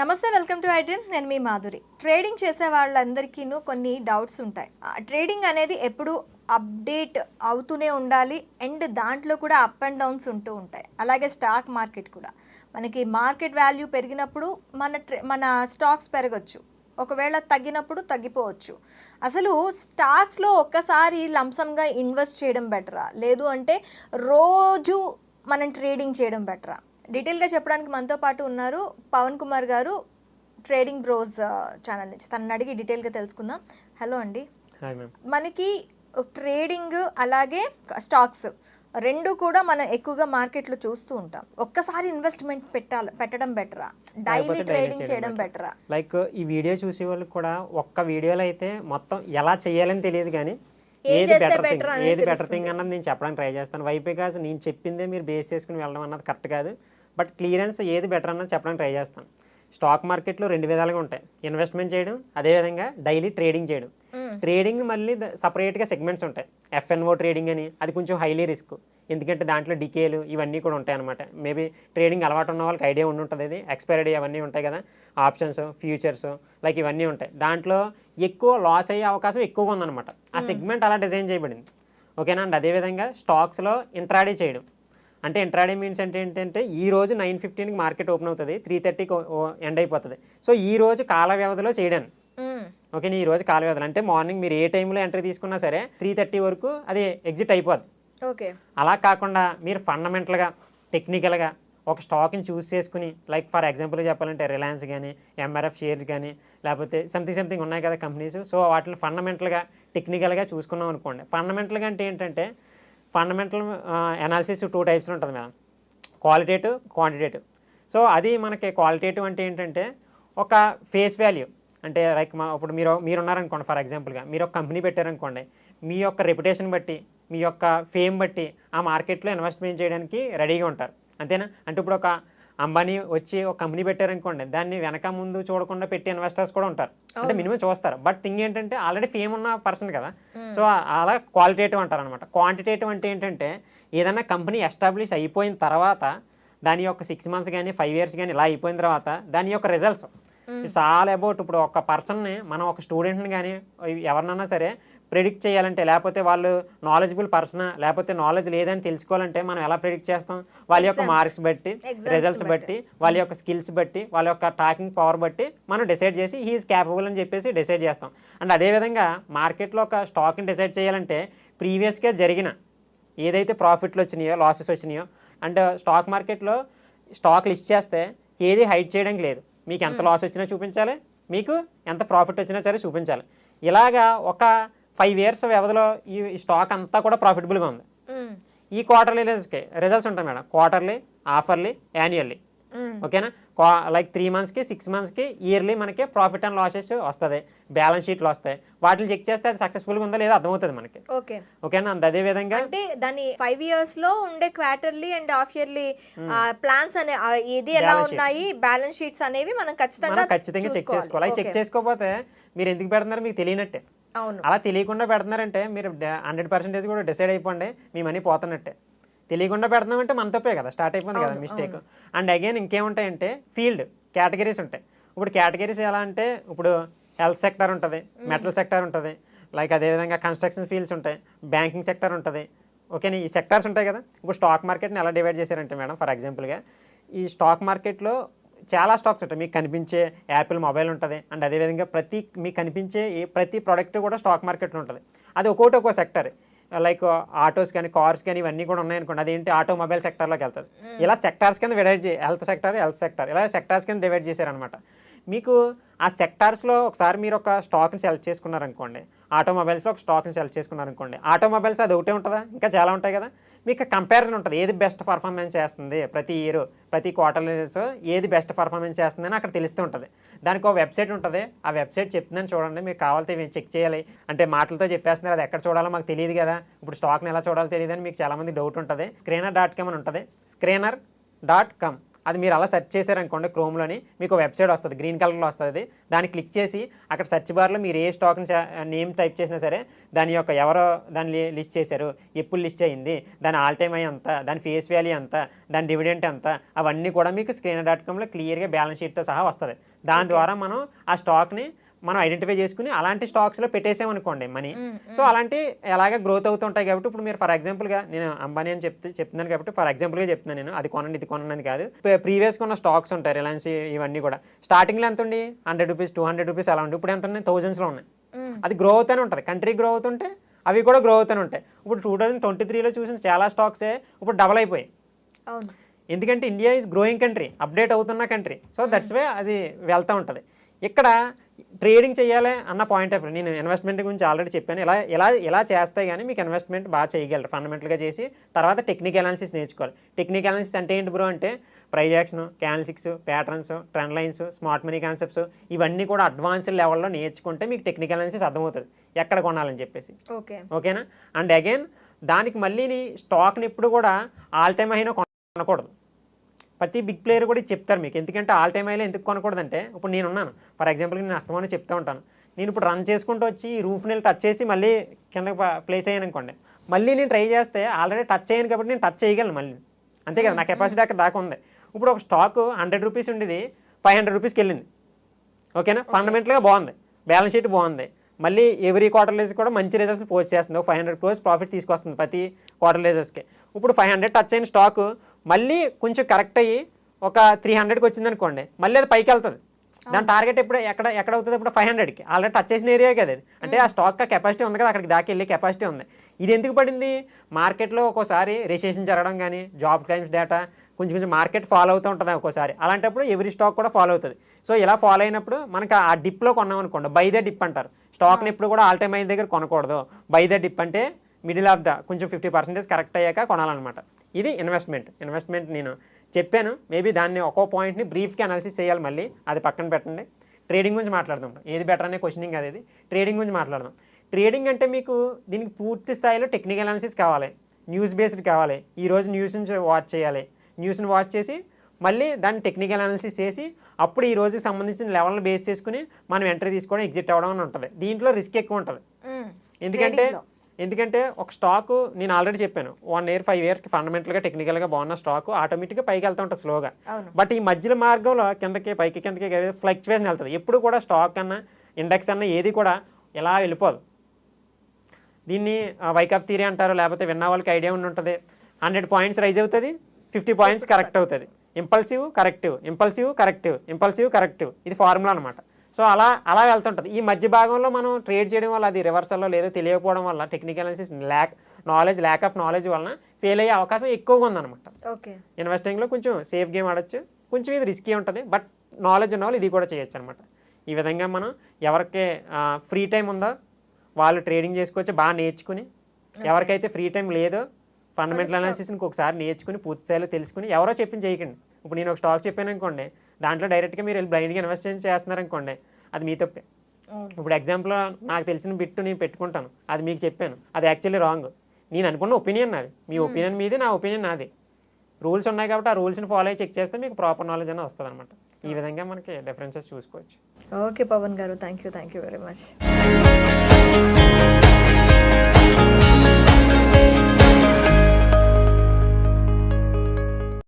నమస్తే, welcome to iDream. నేను మీ Madhuri. Trading చేసే వాళ్ళందరికీ కొన్ని డౌట్స్ ఉంటాయి. ట్రేడింగ్ అనేది ఎప్పుడు అప్డేట్ అవుతూనే ఉండాలి అండ్ దాంట్లో కూడా అప్ అండ్ డౌన్స్ ఉంటూ ఉంటాయి. అలాగే స్టాక్ మార్కెట్ కూడా మనకి మార్కెట్ వాల్యూ పెరిగినప్పుడు మన స్టాక్స్ పెరగచ్చు, ఒకవేళ తగ్గినప్పుడు తగ్గిపోవచ్చు. అసలు స్టాక్స్లో ఒక్కసారి లంసంగా ఇన్వెస్ట్ చేయడం బెటరా, లేదు అంటే రోజు మనం ట్రేడింగ్ చేయడం బెటరా? డీటెయిల్గా చెప్పడానికి మనతో పాటు ఉన్నారు పవన్ కుమార్ గారు, ట్రేడింగ్ బ్రోస్ ఛానల్ నుంచి. తనని అడిగి డీటెయిల్గా తెలుసుకుందాం. హలో అండి. మనకి ట్రేడింగ్ అలాగే స్టాక్స్ రెండు కూడా మనం ఎక్కువగా మార్కెట్లో చూస్తూ ఉంటాం. ఒక్కసారి ఇన్వెస్ట్మెంట్ పెట్టడం బెటరా, డైలీ ట్రేడింగ్ చేయడం బెటరా? లైక్ ఈ వీడియో చూసే వాళ్ళకి కూడా ఒక్క వీడియోలో అయితే మొత్తం ఎలా చేయాలని తెలియదు, కానీ ఏది బెటర్ థింగ్ అన్నది నేను చెప్పడానికి ట్రై చేస్తాను. వై బికాజ్ నేను చెప్పిందే మీరు బేస్ చేసుకుని వెళ్ళడం అన్నది కరెక్ట్ కాదు. బట్ క్లియరెన్స్ ఏది బెటర్ అన్నది చెప్పడానికి ట్రై చేస్తాను. స్టాక్ మార్కెట్లో రెండు విధాలుగా ఉంటాయి, ఇన్వెస్ట్మెంట్ చేయడం, అదేవిధంగా డైలీ ట్రేడింగ్ చేయడం. ట్రేడింగ్ మళ్ళీ సపరేట్గా సెగ్మెంట్స్ ఉంటాయి. ఎఫ్ఎన్ఓ ట్రేడింగ్ అని, అది కొంచెం హైలీ రిస్క్, ఎందుకంటే దాంట్లో డికేలు ఇవన్నీ కూడా ఉంటాయి అనమాట. మేబీ ట్రేడింగ్ అలవాటు ఉన్న వాళ్ళకి ఐడియా ఉండి ఉంటుంది. ఇది ఎక్స్పైరీ అవన్నీ ఉంటాయి కదా, ఆప్షన్స్, ఫ్యూచర్స్, లైక్ ఇవన్నీ ఉంటాయి. దాంట్లో ఎక్కువ లాస్ అయ్యే అవకాశం ఎక్కువగా ఉందన్నమాట. ఆ సెగ్మెంట్ అలా డిజైన్ చేయబడింది, ఓకేనా. అండ్ అదేవిధంగా స్టాక్స్లో ఇంట్రాడే చేయడం అంటే, ఇంట్రాడే మీన్స్ అంటే ఏంటంటే ఈ రోజు 9:15కి మార్కెట్ ఓపెన్ అవుతుంది, 3:30కి ఎండ్ అయిపోతుంది. సో ఈ రోజు కాల వ్యవధిలో చేయడానికి, ఓకేనా. ఈ రోజు కాల వ్యవధిలో అంటే మార్నింగ్ మీరు ఏ టైంలో ఎంట్రీ తీసుకున్నా సరే 3:30 వరకు అది ఎగ్జిట్ అయిపోద్ది. ఓకే. అలా కాకుండా మీరు ఫండమెంటల్గా, టెక్నికల్గా ఒక స్టాక్ని చూస్ చేసుకుని, లైక్ ఫర్ ఎగ్జాంపుల్ చెప్పాలంటే రిలయన్స్ కానీ, ఎంఆర్ఎఫ్ షేర్ కానీ, లేకపోతే సంథింగ్ ఉన్నాయి కదా కంపెనీస్. సో వాటిని ఫండమెంటల్గా, టెక్నికల్గా చూసుకున్నాం అనుకోండి. ఫండమెంటల్గా అంటే ఏంటంటే, ఫండమెంటల్ అనాలిసిస్ 2 టైప్స్ ఉంటుంది మేడం, క్వాలిటేటివ్, క్వాంటిటేటివ్. సో అది మనకి క్వాలిటేటివ్ అంటే ఏంటంటే ఒక ఫేస్ వాల్యూ, అంటే లైక్ ఇప్పుడు మీరు ఉన్నారనుకోండి, ఫర్ ఎగ్జాంపుల్గా మీరు ఒక కంపెనీ పెట్టారనుకోండి, మీ యొక్క రెప్యుటేషన్ బట్టి, మీ యొక్క ఫేమ్ బట్టి ఆ మార్కెట్లో ఇన్వెస్ట్మెంట్ చేయడానికి రెడీగా ఉంటారు, అంతేనా. అంటే ఇప్పుడు ఒక అంబానీ వచ్చి ఒక కంపెనీ పెట్టారనుకోండి, దాన్ని వెనక ముందు చూడకుండా పెట్టి ఇన్వెస్టర్స్ కూడా ఉంటారు, అంటే మినిమం చూస్తారు. బట్ థింగ్ ఏంటంటే ఆల్రెడీ ఫేమ్ ఉన్న పర్సన్ కదా, సో అలా క్వాలిటేటివ్ అంటారు అనమాట. క్వాంటిటేటివ్ అంటే ఏంటంటే ఏదైనా కంపెనీ ఎస్టాబ్లిష్ అయిపోయిన తర్వాత దాని యొక్క 6 months కానీ 5 years కానీ ఇలా అయిపోయిన తర్వాత దాని యొక్క రిజల్ట్స్, ఇట్స్ ఆల్ అబౌట్. ఇప్పుడు ఒక పర్సన్ని, మనం ఒక స్టూడెంట్ని కానీ ఎవరినన్నా సరే ప్రిడిక్ట్ చేయాలంటే, లేకపోతే వాళ్ళు నాలెడ్జబుల్ పర్సనా లేకపోతే నాలెడ్జ్ లేదని తెలుసుకోవాలంటే మనం ఎలా ప్రిడిక్ట్ చేస్తాం? వాళ్ళ యొక్క మార్క్స్ బట్టి, రిజల్ట్స్ బట్టి, వాళ్ళ యొక్క స్కిల్స్ బట్టి, వాళ్ళ యొక్క టాకింగ్ పవర్ బట్టి మనం డిసైడ్ చేసి హీఈస్ క్యాపబుల్ అని చెప్పేసి డిసైడ్ చేస్తాం. అండ్ అదేవిధంగా మార్కెట్లో ఒక స్టాక్ని డిసైడ్ చేయాలంటే ప్రీవియస్గా జరిగిన ఏదైతే ప్రాఫిట్లు వచ్చినాయో, లాసెస్ వచ్చినాయో, అండ్ స్టాక్ మార్కెట్లో స్టాక్ లిస్ట్ చేస్తే ఏది హైడ్ చేయడానికి లేదు. మీకు ఎంత లాస్ వచ్చినా చూపించాలి, మీకు ఎంత ప్రాఫిట్ వచ్చినా సరే చూపించాలి. ఇలాగా ఒక 5 years వ్యవధిలో ఈ స్టాక్ అంతా కూడా ప్రాఫిటబుల్గా ఉంది. ఈ క్వార్టర్లీ రిజల్ట్స్ ఉంటాయి మేడం, క్వార్టర్లీ, హాఫర్లీ, యాన్యువల్లీ, ఓకేనా. లైక్ 3 monthsకి, 6 monthsకి, ఇయర్లీ మనకి ప్రాఫిట్ అండ్ లాసెస్ వస్తుంది, బ్యాలెన్స్ షీట్లు వస్తాయి. వాటిని చెక్ చేస్తే అది సక్సెస్ఫుల్గా ఉందా లేదా అర్థమవుతుంది మనకి, ఓకేనా. అదే విధంగా అంటే దాని 5 years లో ఉండే quarterly and half yearly plans అనే ఇది ఎలా ఉన్నాయి, బ్యాలెన్స్ షీట్స్ అనేవి మనం ఖచ్చితంగా చెక్ చేసుకోవాలి. అవి చెక్ చేసుకోకపోతే మీరు ఎందుకు పెడుతున్నారో మీకు తెలియనట్టే. అలా తెలియకుండా పెడుతున్నారంటే మీరు 100% కూడా డిసైడ్ అయిపోండి, మీ మనీ పోతున్నట్టే. తెలియకుండా పెడుతున్నామంటే మన తప్పే కదా, స్టార్ట్ అయిపోయింది కదా మిస్టేక్. అండ్ అగైన్ ఇంకేముంటాయంటే ఫీల్డ్ కేటగిరీస్ ఉంటాయి. ఇప్పుడు కేటగిరీస్ ఎలా అంటే, ఇప్పుడు హెల్త్ సెక్టర్ ఉంటుంది, మెటల్ సెక్టర్ ఉంటుంది, లైక్ అదేవిధంగా కన్స్ట్రక్షన్ ఫీల్డ్స్ ఉంటాయి, బ్యాంకింగ్ సెక్టర్ ఉంటుంది, ఓకేనా. ఈ సెక్టార్స్ ఉంటాయి కదా. ఇప్పుడు స్టాక్ మార్కెట్ని ఎలా డివైడ్ చేశారంటే మేడం, ఫర్ ఎగ్జాంపుల్గా ఈ స్టాక్ మార్కెట్లో చాలా స్టాక్స్ ఉంటాయి. మీకు కనిపించే యాపిల్ మొబైల్ ఉంటుంది, అండ్ అదేవిధంగా మీకు కనిపించే ప్రతి ప్రోడక్ట్ కూడా స్టాక్ మార్కెట్లో ఉంటుంది. అది ఒక్కో సెక్టర్, లైక్ ఆటోస్ కానీ, కార్స్ కానీ, ఇవన్నీ కూడా ఉన్నాయనుకోండి, అదేంటి ఆటోమొబైల్ సెక్టర్లోకి వెళ్తుంది. ఇలా సెక్టార్స్ కింద డివైడ్ హెల్త్ సెక్టర్ ఇలా సెక్టార్స్ కింద డివైడ్ చేశారనమాట. మీకు ఆ సెక్టార్స్లో ఒకసారి మీరు ఒక స్టాక్ని సెలెక్ట్ చేసుకున్నారనుకోండి, ఆటోమొబైల్స్లో ఒక స్టాక్ని సెలెక్ట్ చేసుకున్నారనుకోండి, ఆటోమొబైల్స్ అది ఒకటే ఉంటుందా, ఇంకా చాలా ఉంటాయి కదా. మీకు కంపారిజన్ ఉంటుంది, ఏది బెస్ట్ పర్ఫార్మెన్స్ చేస్తుంది ప్రతి ఇయర్, ప్రతి క్వార్టర్లీస్ ఏది బెస్ట్ పర్ఫార్మెన్స్ చేస్తుందని అక్కడ తెలుస్తూ ఉంటుంది. దానికి ఒక వెబ్సైట్ ఉంటుంది, ఆ వెబ్సైట్ చెప్తుందని చూడండి. మీకు కావాలంటే మేము చెక్ చేయాలి అంటే మాటలతో చెప్పేస్తున్నారు, అది ఎక్కడ చూడాలో మాకు తెలియదు కదా, ఇప్పుడు స్టాక్ని ఎలా చూడాలో తెలియదు అని మీకు చాలామంది డౌట్ ఉంటుంది. Screener.com అని ఉంటుంది, Screener.com. అది మీరు అలా సెర్చ్ చేశారనుకోండి క్రోమ్లోని మీకు వెబ్సైట్ వస్తుంది, గ్రీన్ కలర్లో వస్తుంది. దాన్ని క్లిక్ చేసి అక్కడ సెర్చ్ బార్లో మీరు ఏ స్టాక్ని నేమ్ టైప్ చేసినా సరే దాని యొక్క ఎవరో దాన్ని లిస్ట్ చేశారు, ఎప్పుడు లిస్ట్ అయ్యింది, దాని ఆల్ టైమ్ అయ్యి ఎంత, దాని ఫేస్ వాల్యూ ఎంత, దాని డివిడెంట్ ఎంత, అవన్నీ కూడా మీకు screener.comలో క్లియర్గా బ్యాలెన్స్ షీట్తో సహా వస్తుంది. దాని ద్వారా మనం ఆ స్టాక్ని మనం ఐడెంటిఫై చేసుకుని అలాంటి స్టాక్స్లో పెట్టేసామనుకోండి మనీ. సో అలాంటి ఎలాగ గ్రోత్ అవుతుంటాయి కాబట్టి ఇప్పుడు మీరు ఫర్ ఎగ్జాంపుల్గా నేను అంబానీ అని చెప్తున్నాను కాబట్టి ఫర్ ఎగ్జాంపుల్గా చెప్తున్నాను నేను, అది కొనండి ఇది కొనండి అని కాదు. ప్రీవియస్గా ఉన్న స్టాక్స్ ఉంటాయి రిలయన్స్ ఇవన్నీ కూడా స్టార్టింగ్లో ఎంత ఉంది, 100 రూపీస్ 200 రూపీస్ అలా ఉంది. ఇప్పుడు ఎంత ఉన్నాయి, థౌజండ్స్లో ఉన్నాయి. అది గ్రో అవుతూనే ఉంటుంది, కంట్రీ గ్రో అవుతుంటే అవి కూడా గ్రో అవుతూనే ఉంటాయి. ఇప్పుడు 2023లో చూసిన చాలా స్టాక్సే ఇప్పుడు డబల్ అయిపోయాయి. ఎందుకంటే India is growing country, update అవుతున్న కంట్రీ. సో దట్స్ వే అది వెళ్తూ ఉంటుంది. ఇక్కడ ట్రేడింగ్ చేయాలి అన్న పాయింట్ ఆఫ్ వ్యూ, నేను ఇన్వెస్ట్మెంట్ గురించి ఆల్రెడీ చెప్పాను. ఇలా చేస్తే కానీ మీకు ఇన్వెస్ట్మెంట్ బాగా చేయగలరు ఫండమెంటల్గా చేసి. తర్వాత టెక్నికల్ అనాలిసిస్ నేర్చుకోవాలి. టెక్నికల్ అనాలిసిస్ అంటే ఏంటి బ్రో అంటే price action, candlesticks, patterns, trend lines, smart money concepts ఇవన్నీ కూడా అడ్వాన్స్డ్ లెవెల్లో నేర్చుకుంటే మీకు టెక్నికల్ అనాలిసిస్ అర్థమవుతుంది ఎక్కడ కొనాలని చెప్పేసి. ఓకేనా? అండ్ అగైన్ దానికి మళ్ళీ స్టాక్ని ఇప్పుడు కూడా ఆల్ టైమ్ అయినా కొనకూడదు. ప్రతి బిగ్ ప్లేయర్ కూడా చెప్తారు మీకు. ఎందుకంటే ఆల్ టైమ్ హైలో ఎందుకు కొనకూడదంటే ఇప్పుడు నేను ఉన్నాను ఫర్ ఎగ్జాంపుల్కి నేను అస్తమానం చెప్తూ ఉంటాను. నేను ఇప్పుడు రన్ చేసుకుంటూ వచ్చి రూఫ్ నెల టచ్ చేసి మళ్ళీ కింద ప్లేస్ అయ్యాను అనుకోండి, మళ్ళీ నేను ట్రై చేస్తే ఆల్రెడీ టచ్ అయ్యాను కాబట్టి నేను టచ్ చేయగలను మళ్ళీ, అంతే కదా, నా కెపాసిటీ అక్కడ దాకా ఉంది. ఇప్పుడు ఒక స్టాక్ 100 రూపీస్ ఉండేది 500 రూపీస్కి వెళ్ళింది. ఓకేనా? ఫండమెంటల్గా బాగుంది, బ్యాలెన్స్ షీట్ బాగుంది, మళ్ళీ ఎవ్రీ క్వార్టర్లీస్ కూడా మంచి రిజల్ట్స్ పోస్ట్ చేస్తుంది. 500 crores ప్రాఫిట్ తీసుకొస్తుంది ప్రతి క్వార్టర్లీస్కి. ఇప్పుడు 500 టచ్ అయిన స్టాక్ మళ్ళీ కొంచెం కరెక్ట్ అయ్యి ఒక 300కి వచ్చింది అనుకోండి, మళ్ళీ అది పైకి వెళ్తుంది. దాని టార్గెట్ ఎప్పుడు ఎక్కడ అవుతుంది, ఇప్పుడు 500కి ఆల్రెడీ టచ్ చేసిన ఏరియా కదా అది. అంటే ఆ స్టాక్ కెపాసిటీ ఉంది కదా, అక్కడికి దాకా వెళ్ళి కెపాసిటీ ఉంది. ఇది ఎందుకు పడింది, మార్కెట్లో ఒక్కోసారి రిసెషన్ జరగడం కానీ, జాబ్ క్లైమ్స్ డేటా కొంచెం మార్కెట్ ఫాలో అవుతూ ఉంటుంది ఒక్కోసారి. అలాంటప్పుడు ఎవ్రీ స్టాక్ కూడా ఫాలో అవుతుంది. సో ఇలా ఫాలో అయినప్పుడు మనకి ఆ డిప్లో కొన్నాం అనుకోండి, బై ద డిప్ అంటారు. స్టాక్ని ఎప్పుడు కూడా ఆల్ టైమ్ అయిన దగ్గర కొనకూడదు. బై ద డిప్ అంటే మిడిల్ ఆఫ్ ద కొంచెం 50% కరెక్ట్ అయ్యాక కొనాలన్నమాట. ఇది ఇన్వెస్ట్మెంట్ నేను చెప్పాను. మేబీ దాన్ని ఒక్కో పాయింట్ని బ్రీఫ్గా అనాలిసిస్ చేయాలి. మళ్ళీ అది పక్కన పెట్టండి. ట్రేడింగ్ గురించి మాట్లాడదాం. ఏది బెటర్ అనే క్వశ్చనింగ్ అది. ట్రేడింగ్ గురించి మాట్లాడదాం. ట్రేడింగ్ అంటే మీకు దీనికి పూర్తి స్థాయిలో టెక్నికల్ అనాలిసిస్ కావాలి, న్యూస్ బేస్డ్ కావాలి. ఈరోజు న్యూస్ని వాచ్ చేయాలి, న్యూస్ని వాచ్ చేసి మళ్ళీ దాన్ని టెక్నికల్ అనాలిసిస్ చేసి అప్పుడు ఈ రోజుకి సంబంధించిన లెవెల్ని బేస్ చేసుకుని మనం ఎంట్రీ తీసుకోవడం, ఎగ్జిట్ అవ్వడం అని ఉంటుంది. దీంట్లో రిస్క్ ఎక్కువ ఉంటుంది. ఎందుకంటే ఒక స్టాకు నేను ఆల్రెడీ చెప్పాను 1 year 5 yearsకి ఫండమెంటల్గా టెక్నికల్గా బాగున్న స్టాకు ఆటోమేటిక్గా పైకి వెళ్తూ ఉంటుంది స్లోగా. బట్ ఈ మధ్యలో మార్గంలో కిందకి ఫ్లక్చువేషన్ వెళ్తుంది. ఎప్పుడు కూడా స్టాక్ అన్నా ఇండెక్స్ అన్నా ఏది కూడా ఇలా వెళ్ళిపోదు. దీన్ని వైకప్ థియరీ అంటారు, లేకపోతే విన్న వాళ్ళకి ఐడియా ఉండి ఉంటుంది. 100 points రైజ్ అవుతుంది, 50 points కరెక్ట్ అవుతుంది. ఇంపల్సివ్ కరెక్టివ్ ఇది ఫార్ములా అనమాట. సో అలా వెళ్తుంటుంది. ఈ మధ్య భాగంలో మనం ట్రేడ్ చేయడం వల్ల అది రివర్సల్లో లేదో తెలియకపోవడం వల్ల technical analysis lack of knowledge వలన ఫెయిల్ అయ్యే అవకాశం ఎక్కువగా ఉందన్నమాట. ఇన్వెస్టింగ్లో కొంచెం సేఫ్ గేమ్ ఆడొచ్చు, కొంచెం ఇది రిస్కీ ఉంటుంది. బట్ నాలెడ్జ్ ఉన్న వాళ్ళు ఇది కూడా చేయొచ్చు అనమాట. ఈ విధంగా మనం ఎవరికి ఫ్రీ టైం ఉందో వాళ్ళు ట్రేడింగ్ చేసుకోవచ్చు బాగా నేర్చుకుని. ఎవరికైతే ఫ్రీ టైం లేదో ఫండమెంటల్ అనాలిసిస్ని ఒకసారి నేర్చుకుని పూర్తి స్థాయిలో తెలుసుకుని ఎవరో చెప్పింది చేయకండి. ఇప్పుడు నేను ఒక స్టాక్ చెప్పాను అనుకోండి, దాంట్లో డైరెక్ట్గా మీరు వెళ్ళి బ్లైండ్గా ఇన్వెస్ట్ చేస్తున్నారనుకోండి, అది మీ తప్పే. ఇప్పుడు ఎగ్జాంపుల్ నాకు తెలిసిన బిట్టు నేను పెట్టుకుంటాను, అది మీకు చెప్పాను, అది యాక్చువల్లీ రాంగ్. నేను అనుకున్న ఒపీనియన్ నాది, మీ ఒపీనియన్ మీది, నా ఒపీనియన్ నాది. రూల్స్ ఉన్నాయి కాబట్టి ఆ రూల్స్ని ఫాలో అయ్యి చెక్ చేస్తే మీకు ప్రాపర్ నాలెడ్జ్ అనేది వస్తుంది అనమాట. ఈ విధంగా మనకి డిఫరెన్సెస్ చూసుకోవచ్చు. ఓకే పవన్ గారు, థ్యాంక్ యూ వెరీ మచ్.